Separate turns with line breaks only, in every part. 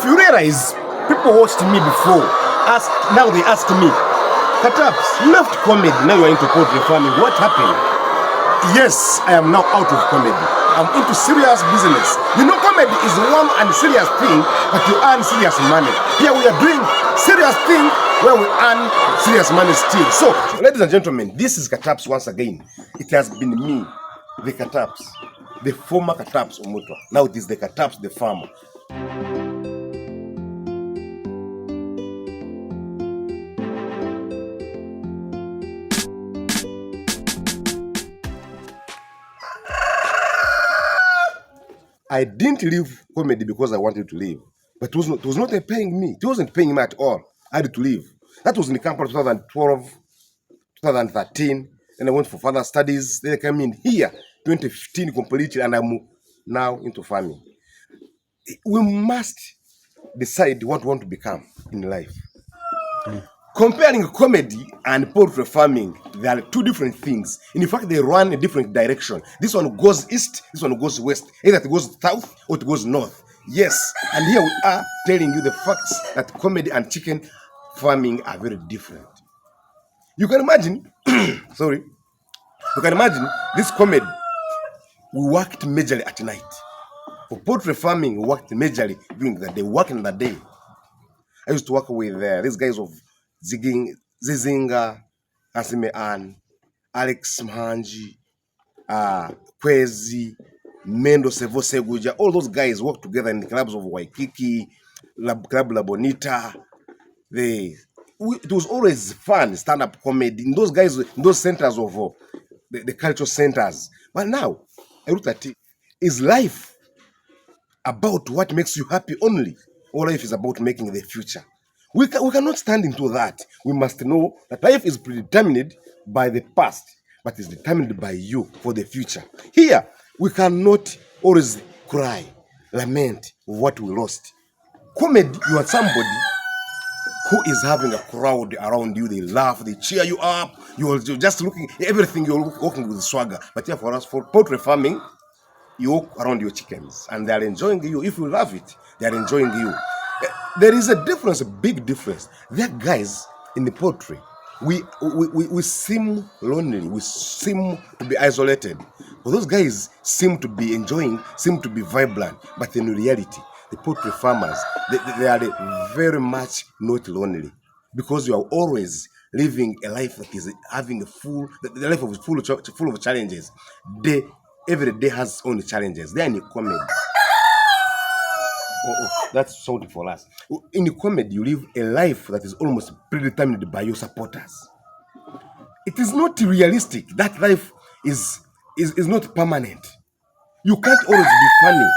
If you realize, people watched me before, now they ask me, Kataps, you left comedy, now you are into poultry farming. What happened? Yes, I am now out of comedy. I'm into serious business. You know, comedy is one and serious thing, but you earn serious money. Here we are doing serious thing where we earn serious money still. So, ladies and gentlemen, this is Kataps once again. It has been me, the Kataps, the former Kataps Omutwa. Now it is the Kataps, the farmer. I didn't leave comedy because I wanted to leave. But it was not paying me. It wasn't paying me at all. I had to leave. That was in the campus 2012, 2013. Then I went for further studies. Then I came in here, 2015 completely, and I'm now into farming. We must decide what we want to become in life. Comparing comedy and poultry farming, there are two different things. In fact, they run a different direction. This one goes east, this one goes west. Either it goes south or it goes north. Yes, and here we are telling you the facts that comedy and chicken farming are very different. You can imagine, you can imagine this comedy, we worked majorly at night. For poultry farming, we worked majorly during the day, working in the day. I used to work with these guys of Zizinga, Asime Ann, Alex Mhanji, Kwezi, Mendo Sevo Seguja. All those guys work together in the clubs of Waikiki, Club La Bonita. It was always fun, stand-up comedy. In those guys, in those centers of the cultural centers. But now, I look at it, is life about what makes you happy only? Or life is about making the future? We cannot stand into that. We must know that life is predetermined by the past, but is determined by you for the future. Here, we cannot always cry, lament what we lost. Comedy, you are somebody who is having a crowd around you. They laugh, they cheer you up. You're just looking, everything, you're walking with swagger. But here for us, for poultry farming, you walk around your chickens and they are enjoying you. If you love it, they are enjoying you. There is a difference, a big difference. There are guys in the poultry. We seem lonely. We seem to be isolated. But those guys seem to be enjoying, seem to be vibrant. But in reality, the poultry farmers, they are very much not lonely. Because you are always living a life that is having the life is full of challenges. Every day has its own challenges. They are in comedy. That's something for us. In the comedy, you live a life that is almost predetermined by your supporters. It is not realistic. That life is not permanent. You can't always be funny.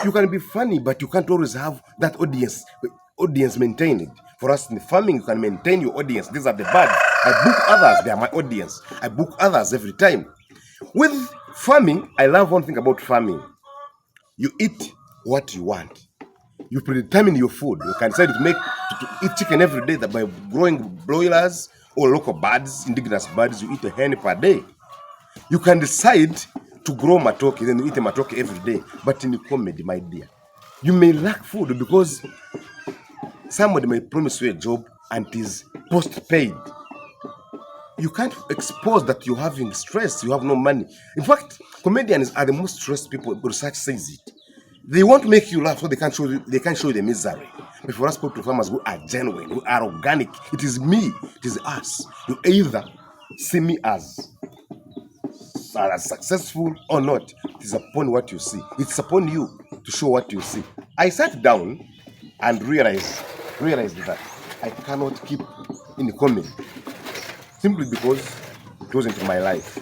You can be funny, but you can't always have that audience maintained. For us in the farming, you can maintain your audience. These are the birds. I book others. They are my audience. I book others every time. With farming, I love one thing about farming. You eat what you want. You predetermine your food. You can decide to eat chicken every day by growing broilers or local birds, indigenous birds. You eat a hen per day. You can decide to grow matoke, then you eat a matoke every day. But in the comedy, my dear, you may lack food because somebody may promise you a job and it is post-paid. You can't expose that you're having stress, you have no money. In fact, comedians are the most stressed people. Research says it. They want to make you laugh so they can show you the misery. But for us poultry farmers who are genuine, who are organic, it is me, it is us. You either see me as successful or not. It is upon what you see. It's upon you to show what you see. I sat down and realized that I cannot keep in the comedy simply because it wasn't in my life.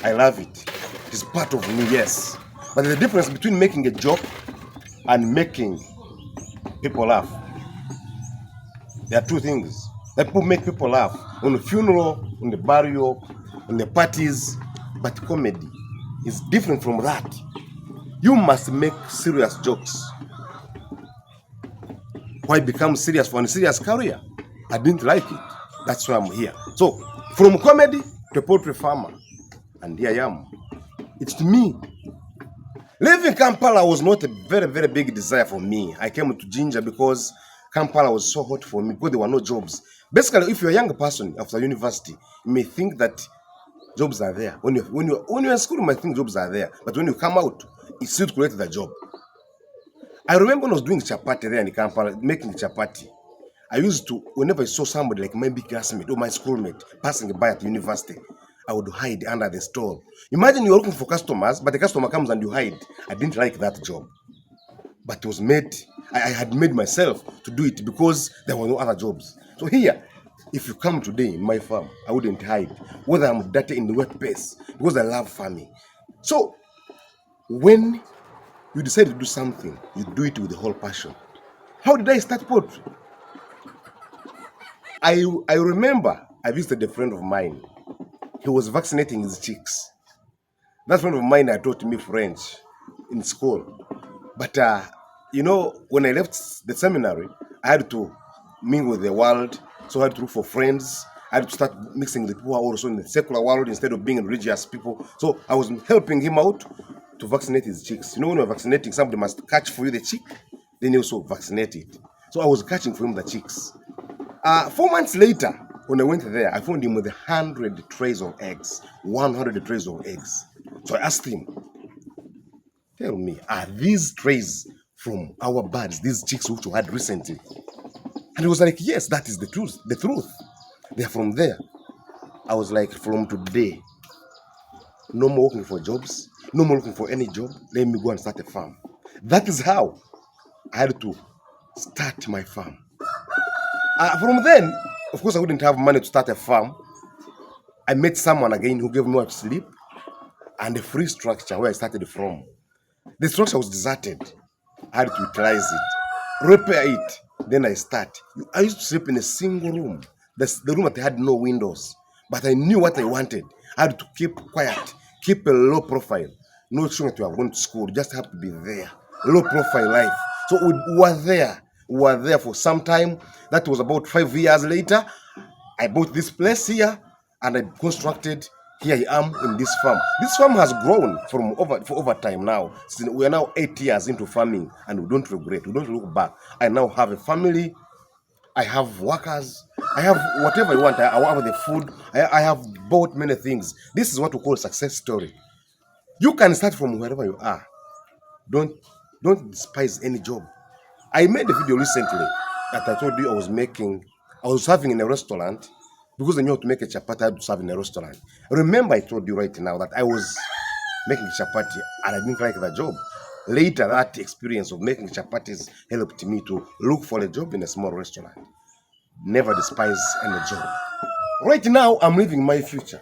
I love it. It is part of me, yes. But there's a difference between making a joke and making people laugh. There are two things. That people make people laugh on the funeral, on the burial, on the parties. But comedy is different from that. You must make serious jokes. Why become serious for a serious career? I didn't like it. That's why I'm here. So, from comedy to poultry farmer. And here I am. It's me. Leaving Kampala was not a very, very big desire for me. I came to Jinja because Kampala was so hot for me because there were no jobs. Basically, if you're a young person after university, you may think that jobs are there. When you're in school, you might think jobs are there. But when you come out, it's still to create the job. I remember when I was doing chapati there in Kampala, making chapati. I used to, whenever I saw somebody like my big classmate or my schoolmate passing by at university, I would hide under the stall. Imagine you're looking for customers, but the customer comes and you hide. I didn't like that job. But it was made, I had made myself to do it because there were no other jobs. So here, if you come today in my farm, I wouldn't hide, whether I'm dirty in the workplace, because I love farming. So when you decide to do something, you do it with the whole passion. How did I start poultry? I remember I visited a friend of mine. He was vaccinating his chicks. That friend of mine had taught me French in school. But, when I left the seminary, I had to mingle with the world. So I had to look for friends. I had to start mixing with people who are also in the secular world instead of being religious people. So I was helping him out to vaccinate his chicks. When you're vaccinating, somebody must catch for you the chick, then you also vaccinate it. So I was catching for him the chicks. 4 months later, when I went there, I found him with 100 trays of eggs. 100 trays of eggs. So I asked him, tell me, are these trays from our birds, these chicks which you had recently? And he was like, yes, that is the truth. The truth. They are from there. I was like, from today, no more looking for jobs, no more looking for any job. Let me go and start a farm. That is how I had to start my farm. From then, of course, I wouldn't have money to start a farm. I met someone again who gave me what to sleep and a free structure where I started from. The structure was deserted. I had to utilize it, repair it. Then I start. I used to sleep in a single room. The room that had no windows. But I knew what I wanted. I had to keep quiet, keep a low profile. Not showing that you have gone to school, you just have to be there. Low profile life. So we were there. We were there for some time. That was about 5 years later. I bought this place here and I constructed. Here I am in this farm. This farm has grown for over time now. We are now 8 years into farming and we don't regret. We don't look back. I now have a family. I have workers. I have whatever you want. I have the food. I have bought many things. This is what we call success story. You can start from wherever you are. Don't despise any job. I made a video recently that I told you I was serving in a restaurant because I knew how to make a chapati. I had to serve in a restaurant. Remember, I told you right now that I was making chapati and I didn't like the job. Later, that experience of making chapatis helped me to look for a job in a small restaurant. Never despise any job. Right now, I'm living my future.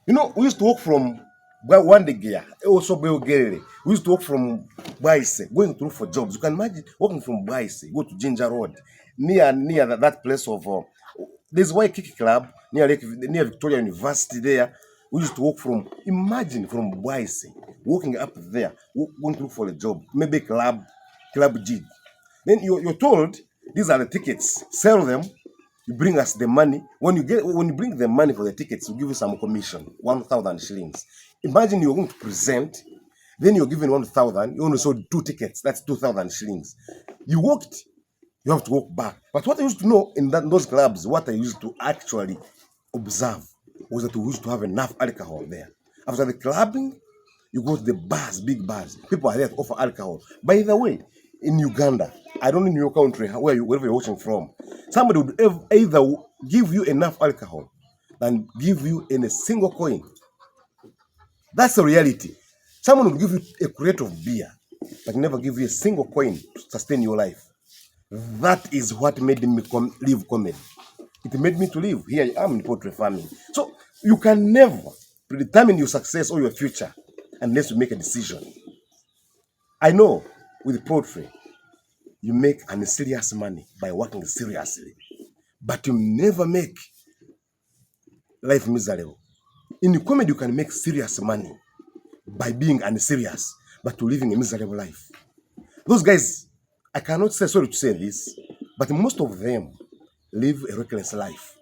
We used to walk from Wandegeya, also Belgere. We used to walk from Baise, going through for jobs. You can imagine walking from Baise, go to Ginger Road, near that place of there's Waikiki Club near Victoria University there. We used to walk imagine from Baise, walking up there, going to look for a job, maybe Club G. Then you're told these are the tickets, sell them. You bring us the money. When you bring the money for the tickets, we give you some commission, 1,000 shillings. Imagine you're going to present, then you're given 1,000. You only sold 2 tickets. That's 2,000 shillings. You walked. You have to walk back. But what I used to know in those clubs, what I used to actually observe was that we used to have enough alcohol there. After the clubbing, you go to the bars, big bars. People are there to offer alcohol. By the way, in Uganda, I don't know in your country, wherever you're watching from, somebody would either give you enough alcohol than give you in a single coin. That's the reality. Someone will give you a crate of beer, but never give you a single coin to sustain your life. That is what made me leave comedy. It made me to live. Here I am in poultry farming. So you can never predetermine your success or your future unless you make a decision. I know with poultry, you make unserious money by working seriously, but you never make life miserable. In comedy, you can make serious money by being unserious, but to living a miserable life. Those guys, I cannot say, sorry to say this, but most of them live a reckless life.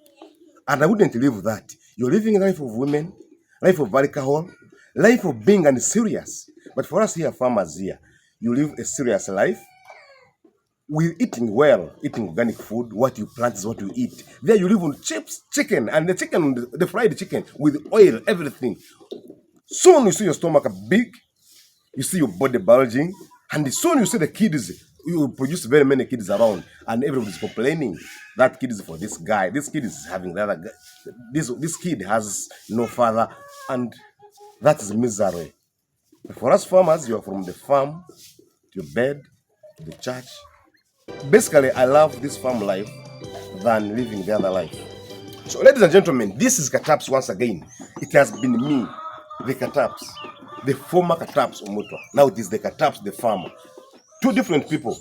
And I wouldn't live that. You're living a life of women, life of alcohol, life of being unserious, But for us here, farmers here, you live a serious life. We're eating well, eating organic food. What you plant is what you eat. There you live on chips, chicken, and the chicken, the fried chicken with oil, everything. Soon you see your stomach big, you see your body bulging, and soon you see the kids. You produce very many kids around, and everybody's complaining that kid is for this guy. This kid is having the other guy. This kid has no father, and that is misery. For us farmers, you are from the farm to your bed to the church. Basically, I love this farm life than living the other life. So, ladies and gentlemen, this is Kataps once again. It has been me, the Kataps, the former Kataps Omutwa. Now it is the Kataps, the farmer. Two different people,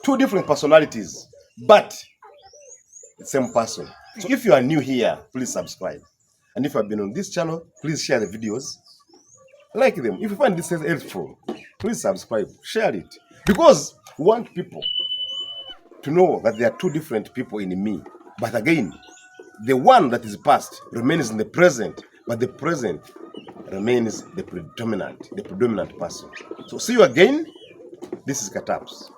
two different personalities, but the same person. So if you are new here, please subscribe. And if you have been on this channel, please share the videos. Like them. If you find this helpful, please subscribe, share it. Because we want people to know that there are two different people in me. But again, the one that is past remains in the present, but the present remains the predominant person. So see you again. This is Kataps.